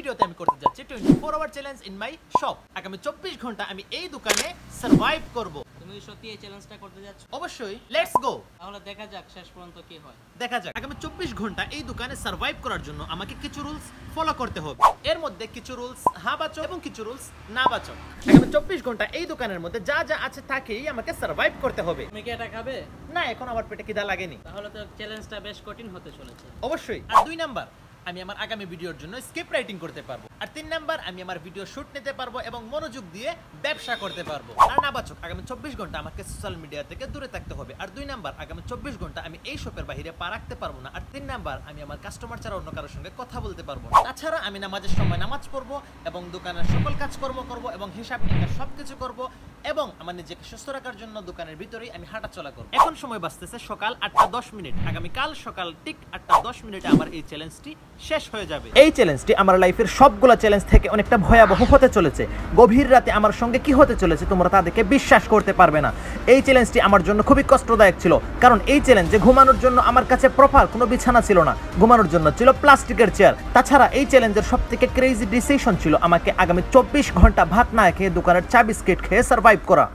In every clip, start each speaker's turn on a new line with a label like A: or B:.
A: ভিডিওতে আমি করতে যাচ্ছি 24 hour challenge in my shop. আগামী 24 ঘন্টা আমি এই দোকানে সার্ভাইভ করব।
B: তুমি সত্যি এই চ্যালেঞ্জটা করতে যাচ্ছ?
A: অবশ্যই, লেটস গো।
B: তাহলে দেখা যাক শেষ পর্যন্ত কি হয়।
A: দেখা যাক। আগামী 24 ঘন্টা এই দোকানে সার্ভাইভ করার জন্য আমাকে কিছু রুলস ফলো করতে হবে। এর মধ্যে কিছু রুলস হ্যাঁ বাচক এবং কিছু রুলস না বাচক। আগামী 24 ঘন্টা এই দোকানের মধ্যে যা যা আছে তাকেই আমাকে সার্ভাইভ করতে হবে।
B: তুমি কি এটা খাবে?
A: না, এখন আমার পেটে খিদা লাগেনি।
B: তাহলে তো চ্যালেঞ্জটা বেশ কঠিন হতে চলেছে।
A: অবশ্যই। আর 2 নাম্বার, আমি আমার আগামী ভিডিওর জন্য স্ক্রিপ্ট রাইটিং করতে পারবো। আর 3 নাম্বার, আমি আমার ভিডিও শুট নিতে পারবো এবং মনোযোগ দিয়ে ব্যবসা করতে পারবো। আর না বাচক, আগামী 24 ঘন্টা আমাকে সোশ্যাল মিডিয়া থেকে দূরে থাকতে হবে। আর 2 নাম্বার, আগামী 24 ঘন্টা আমি এই শপের বাইরে পা রাখতে পারবো না। আর 3 নাম্বার, আমি আমার কাস্টমার ছাড়া অন্য কারোর সঙ্গে কথা বলতে পারবো না। তাছাড়া আমি নামাজের সময় নামাজ পড়বো এবং দোকানের সকল কাজকর্ম করবো এবং হিসাব নিকাশ সবকিছু করবো এবং আমার নিজেকে সুস্থ রাখার জন্য দোকানের ভিতরেই আমি হাঁটাচলা করবো। এখন সময় বাজতেছে সকাল 8:10। আগামীকাল সকাল ঠিক 8:10 আমার এই চ্যালেঞ্জটি শেষ হয়ে যাবে। এই চ্যালেঞ্জটি আমার লাইফের সবগুলা চ্যালেঞ্জ থেকে অনেকটা ভয়াবহ হতে চলেছে। গভীর রাতে আমার সঙ্গে কি হতে চলেছে তোমরা তাদেরকে বিশ্বাস করতে পারবে না। এই চ্যালেঞ্জটি আমার জন্য খুবই কষ্টদায়ক ছিল, কারণ এই চ্যালেঞ্জে ঘুমানোর জন্য আমার কাছে প্রপার কোনো বিছানা ছিল না, ঘুমানোর জন্য ছিল প্লাস্টিকের চেয়ার। তাছাড়া এই চ্যালেঞ্জের সবথেকে ক্রেজি ডিসিশন ছিল আমাকে আগামী 24 ঘন্টা ভাত না খেয়ে দোকানের চা বিস্কিট খেয়ে সার্ভাইভ করা।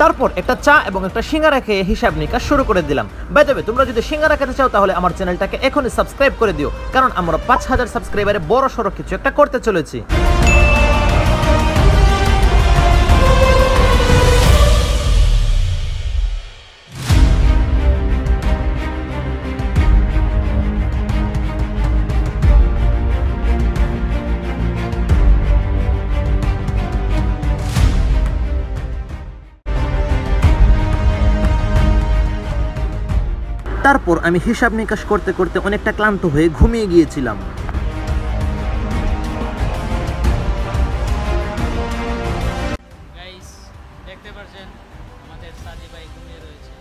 A: তারপর একটা চা এবং একটা সিঙ্গারা খেয়ে হিসাব নিকাশ শুরু করে দিলাম। বাই দ্য ওয়ে, তোমরা যদি সিঙ্গারা খেতে চাও তাহলে আমার চ্যানেলটাকে এখনই সাবস্ক্রাইব করে দিও, কারণ আমরা 5000 সাবস্ক্রাইবারে বড় সড়ো কিছু একটা করতে চলেছি। তারপর আমি হিসাব নিকাশ করতে করতে অনেকটা ক্লান্ত হয়ে ঘুমিয়ে গিয়েছিলাম।
B: গাইস, দেখতে পাচ্ছেন আমাদের সাদি ভাই ঘুমিয়ে রয়েছে।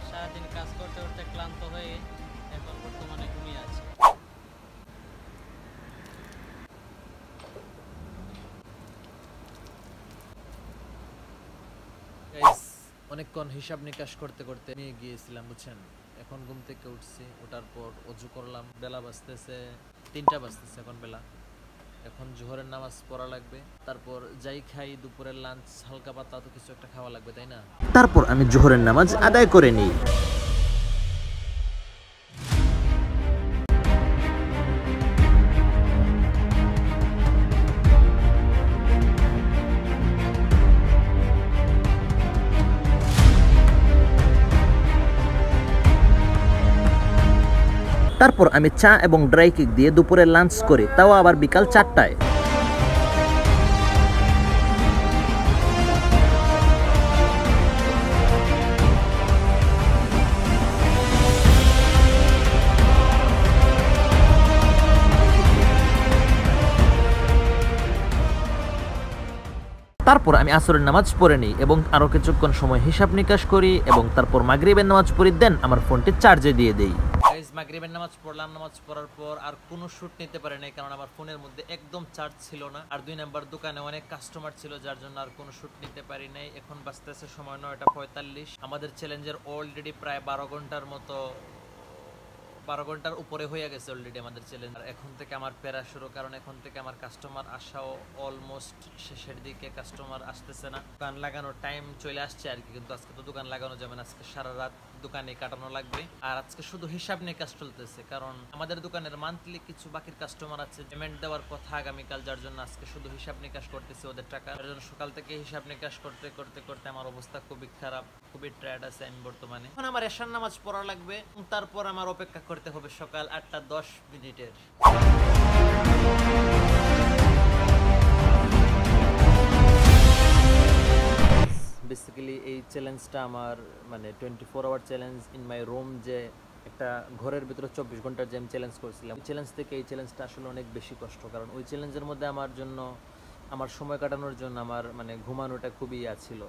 B: সারাদিন কাজ করতে করতে ক্লান্ত হয়ে এখন বর্তমানে ঘুমিয়ে আছে।
A: গাইস, অনেকক্ষণ হিসাব নিকাশ করতে করতে নিয়ে গিয়েছিলাম, বুঝছেন। এখন ঘুম থেকে উঠছি, ওঠার পর অজু করলাম। বেলা বাজতেছে 3টা বাজতেছে এখন বেলা। এখন জোহরের নামাজ পড়া লাগবে, তারপর যাই খাই, দুপুরের লাঞ্চ হালকা পাতলা তো কিছু একটা খাওয়া লাগবে, তাই না? তারপর আমি জোহরের নামাজ আদায় করে নিই। তারপর আমি চা এবং ড্রাই কেক দিয়ে দুপুরে লাঞ্চ করি, তাও আবার বিকাল 4টায়। তারপর আমি আসরের নামাজ পড়ে নিই এবং আরো কিছুক্ষণ সময় হিসাব নিকাশ করি এবং তারপর মাগরিবের নামাজ পড়ি, দেন আমার ফোনটি চার্জে দিয়ে দেই। গাইস, মাগরিবের নামাজ পড়লাম। নামাজ পড়ার পর আর কোনো শুট নিতে পারি নাই, কারণ আমার ফোনের মধ্যে একদম চার্জ ছিল না। আর 2 নাম্বার, দোকানে অনেক কাস্টমার ছিল, যার জন্য আর কোনো শুট নিতে পারি নাই। এখন বাজতেছে সময় 9:45। আমাদের চ্যালেঞ্জের অলরেডি প্রায় 12 ঘন্টার উপরে হয়ে গেছে অলরেডি আমাদের চ্যালেঞ্জ। আর এখন থেকে আমার প্যারা শুরু, কারণ এখন থেকে আমার কাস্টমার আসাও অলমোস্ট শেষের দিকে। কাস্টমার আসতেছে না, দোকান লাগানোর টাইম চলে আসছে আর কি। কিন্তু আজকে তো দোকান লাগানো যাবে না, আজকে সারা রাত দোকানে কাটানো লাগবে। আর আজকে শুধু হিসাব নিকাশ চলতেছে, কারণ আমাদের দোকানের মান্থলি কিছু বাকির কাস্টমার আছে, পেমেন্ট দেওয়ার কথা আগামীকাল, যার জন্য আজকে শুধু হিসাব নিকাশ করতেছে ওদের টাকা। যার জন্য সকাল থেকে হিসাব নিকাশ করতে করতে করতে আমার অবস্থা খুবই খারাপ, খুবই টায়ার্ড আছে আমি বর্তমানে। এখন আমার এশার নামাজ পড়া লাগবে, তারপর আমার অপেক্ষা করতে হবে সকাল 8:10। বেসিক্যালি এই চ্যালেঞ্জটা আমার মানে 24 hour challenge in my room, যে একটা ঘরের ভিতরে 24 ঘন্টার যে আমি চ্যালেঞ্জ করছিলাম, ওই চ্যালেঞ্জ থেকে এই চ্যালেঞ্জটা আসলে অনেক বেশি কষ্ট। কারণ ওই চ্যালেঞ্জের মধ্যে আমার জন্য, আমার সময় কাটানোর জন্য আমার মানে ঘুমানোটা খুবই ছিল।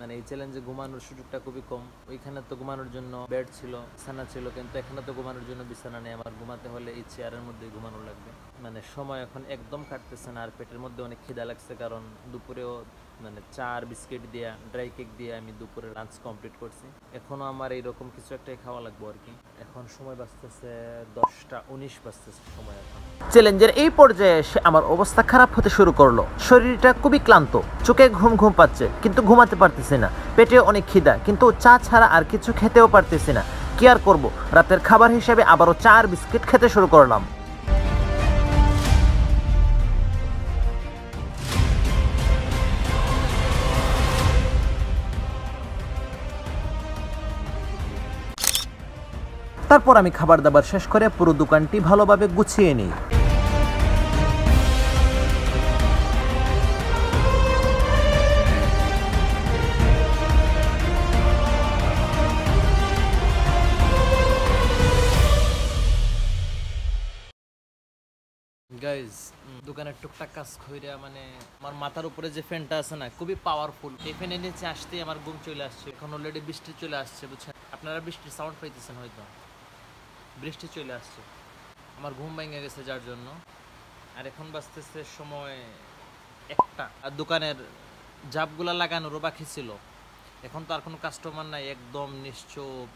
A: মানে এই চ্যালেঞ্জে ঘুমানোর সুযোগটা খুবই কম। ওইখানে তো ঘুমানোর জন্য বেড ছিল, বিছানা ছিল, কিন্তু এখানে তো ঘুমানোর জন্য বিছানা নেই। আমার ঘুমাতে হলে এই চেয়ারের মধ্যে ঘুমানো লাগবে। মানে সময় এখন একদম কাটতেছে না। আর পেটের মধ্যে অনেক খিদা লাগছে, কারণ দুপুরেও মানে চা আর বিস্কিট দিয়া ড্রাই কেক দিয়ে আমি দুপুরে লাঞ্চ কমপ্লিট করছি। এখনো আমার এইরকম কিছু একটাই খাওয়া লাগবে আর কি। এখন সময় বাজতেছে 10টা 19 বাজতেছে সময় এখন। চ্যালেঞ্জের এই পর্যায়ে এসে আমার অবস্থা খারাপ হতে শুরু করলো। শরীরটা খুবই ক্লান্ত, চোখে ঘুম ঘুম পাচ্ছে, কিন্তু ঘুমাতে পারতেছি না। পেটে অনেক খিদা, কিন্তু চা ছাড়া আর কিছু খেতেও পারতেছি না। কি আর করবো, রাতের খাবার হিসেবে আবারও চা আর বিস্কিট খেতে শুরু করলাম। তারপর আমি খাবার দাবার শেষ করে পুরো দোকানটি ভালোভাবে গুছিয়ে নিই। গাইজ, দোকানের টুকটাক কাজ কইরা মানে আমার মাথার উপরে যে ফ্যানটা আছে না, খুবই পাওয়ারফুল। এই ফ্যানের নিচে আসতেই আমার ঘুম চলে আসছে। এখন অলরেডি বৃষ্টি চলে আসছে, বুঝছেন? আপনারা বৃষ্টির সাউন্ড পাইতেছেন হয়তো। বৃষ্টি চলে আসছে, আমার ঘুম ভেঙে গেছে যার জন্য। আর এখন বাজতেছে সময় 1টা। আর দোকানের জাপগুলা লাগানোরও বাকি ছিল। এখন তো আর কোনো কাস্টমার নাই, একদম নিশ্চুপ,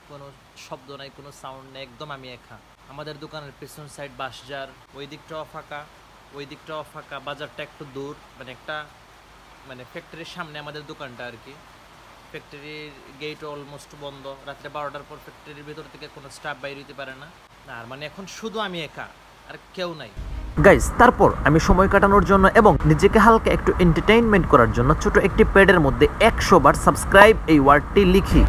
A: কোনো শব্দ নাই, কোনো সাউন্ড নেই, একদম আমি একা। আমাদের দোকানের পেছন সাইড বাঁশঝাড়, ওই দিকটাও ফাঁকা, ওই দিকটাও ফাঁকা। বাজারটা একটু দূর, মানে একটা মানে ফ্যাক্টরির সামনে আমাদের দোকানটা আর কি। ফ্যাক্টরির গেট অলমোস্ট বন্ধ। রাত্রে 12টার পর ফ্যাক্টরির ভেতর থেকে কোনো স্টাফ বাইরে হইতে পারে না। আর মানে এখন শুধু আমি একা, আর কেউ নাই। গাইস, তারপর আমি সময় কাটানোর জন্য এবং নিজেকে হালকা একটু এন্টারটেইনমেন্ট করার জন্য ছোট একটি প্যাডের মধ্যে 100 বার সাবস্ক্রাইব এই ওয়ার্ডটি লিখি।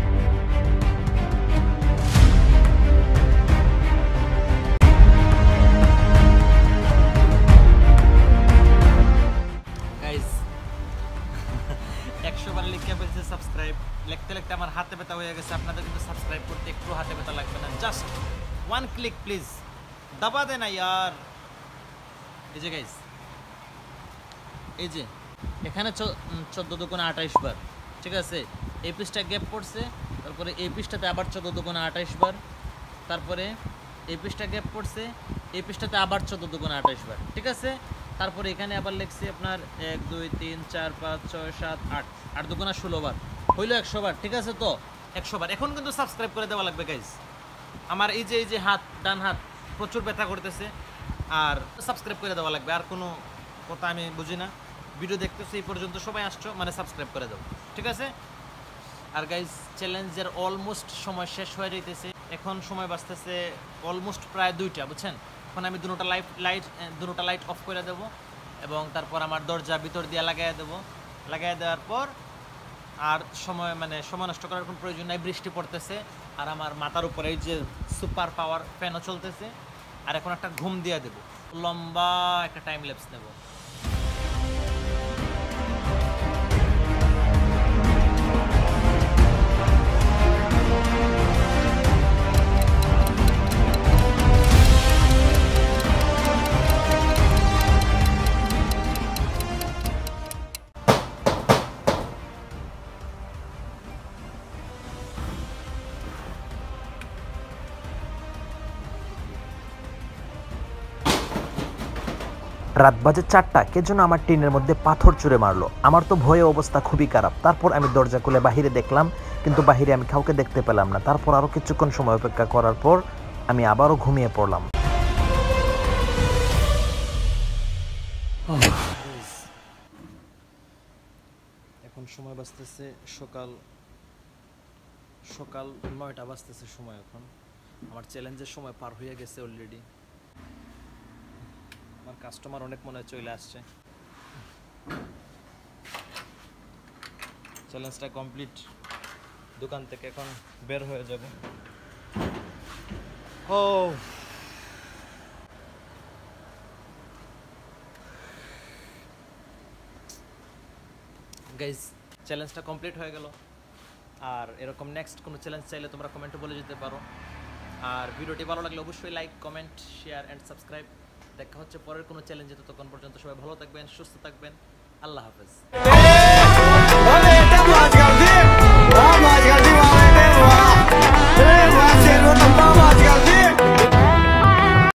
A: গাইস, 100 বার লিখে ফেলছে সাবস্ক্রাইব। লিখতে লিখতে আমার হাতে ব্যথা হয়ে গেছে। আপনাদের কিন্তু সাবস্ক্রাইব করতে একটু হাতে ব্যথা লাগবে না, জাস্ট 1 ক্লিক প্লিজ, দাবা দেন না ইয়ার। এই যে গাইস, এই যে এখানে 14 দুগুণে 28 বার, ঠিক আছে? এই পিসটা গ্যাপ পড়ছে, তারপরে এই পিসটাতে আবার 14 দুগুণে 28 বার, তারপরে এই পিসটা গ্যাপ পড়ছে, এই পিসটাতে আবার 14 দুগুণে 28 বার, ঠিক আছে? তারপরে এখানে আবার লিখছি আপনার 1 2 3 4 5 6 7 8, 8 দুগুণে 16 বার, হইলো 100 বার, ঠিক আছে? তো 100 বার। এখন কিন্তু সাবস্ক্রাইব করে দেওয়া লাগবে গাইস। আমার এই যে হাত, ডান হাত প্রচুর ব্যথা করতেছে, আর সাবস্ক্রাইব করে দেওয়া লাগবে। আর কোনো কথা আমি বুঝি না। ভিডিও দেখতেছি এই পর্যন্ত, সবাই আসছো মানে সাবস্ক্রাইব করে দাও, ঠিক আছে? আর গাইজ, চ্যালেঞ্জের অলমোস্ট সময় শেষ হয়ে যাইতেছে। এখন সময় বাঁচতেছে অলমোস্ট প্রায় 2টা, বুঝছেন? এখন আমি দুটো লাইট অফ করে দেবো এবং তারপর আমার দরজা ভিতর দিয়ে লাগাই দেবো। লাগাই দেওয়ার পর আর সময় নষ্ট করার কোনো প্রয়োজন নাই। বৃষ্টি পড়তেছে আর আমার মাথার উপরে এই যে সুপার পাওয়ার ফ্যানও চলতেছে। আর এখন একটা ঘুম দিয়ে দেবো, লম্বা একটা টাইম ল্যাপস নেব। রাত বাজে 4টা, কে যেন আমার টিনের মধ্যে পাথর ছুঁড়ে মারলো। আমার তো ভয়ে অবস্থা খুবই খারাপ। তারপর আমি দরজা খুলে বাহিরে দেখলাম, কিন্তু বাহিরে আমি কাউকে দেখতে পেলাম না। তারপর আরও কিছুক্ষণ সময় অপেক্ষা করার পর আমি আবারও ঘুমিয়ে পড়লাম। এখন সময় বাজতেছে সকাল 9টা বাজতেছে সময়। এখন আমার চ্যালেঞ্জের সময় পার হয়ে গেছে অলরেডি। আমার কাস্টমার অনেক মনে চলে আসছে। চ্যালেঞ্জটা কমপ্লিট, দোকান থেকে এখন বের হয়ে যাব। ও গাইজ, চ্যালেঞ্জটা কমপ্লিট হয়ে গেল। আর এরকম নেক্সট কোনো চ্যালেঞ্জ চাইলে তোমরা কমেন্টে বলে যেতে পারো। আর ভিডিওটি ভালো লাগলে অবশ্যই like, comment, share and subscribe. দেখা হচ্ছে পরের কোনো চ্যালেঞ্জে। ততক্ষণ পর্যন্ত সবাই ভালো থাকবেন, সুস্থ থাকবেন। আল্লাহ হাফেজ।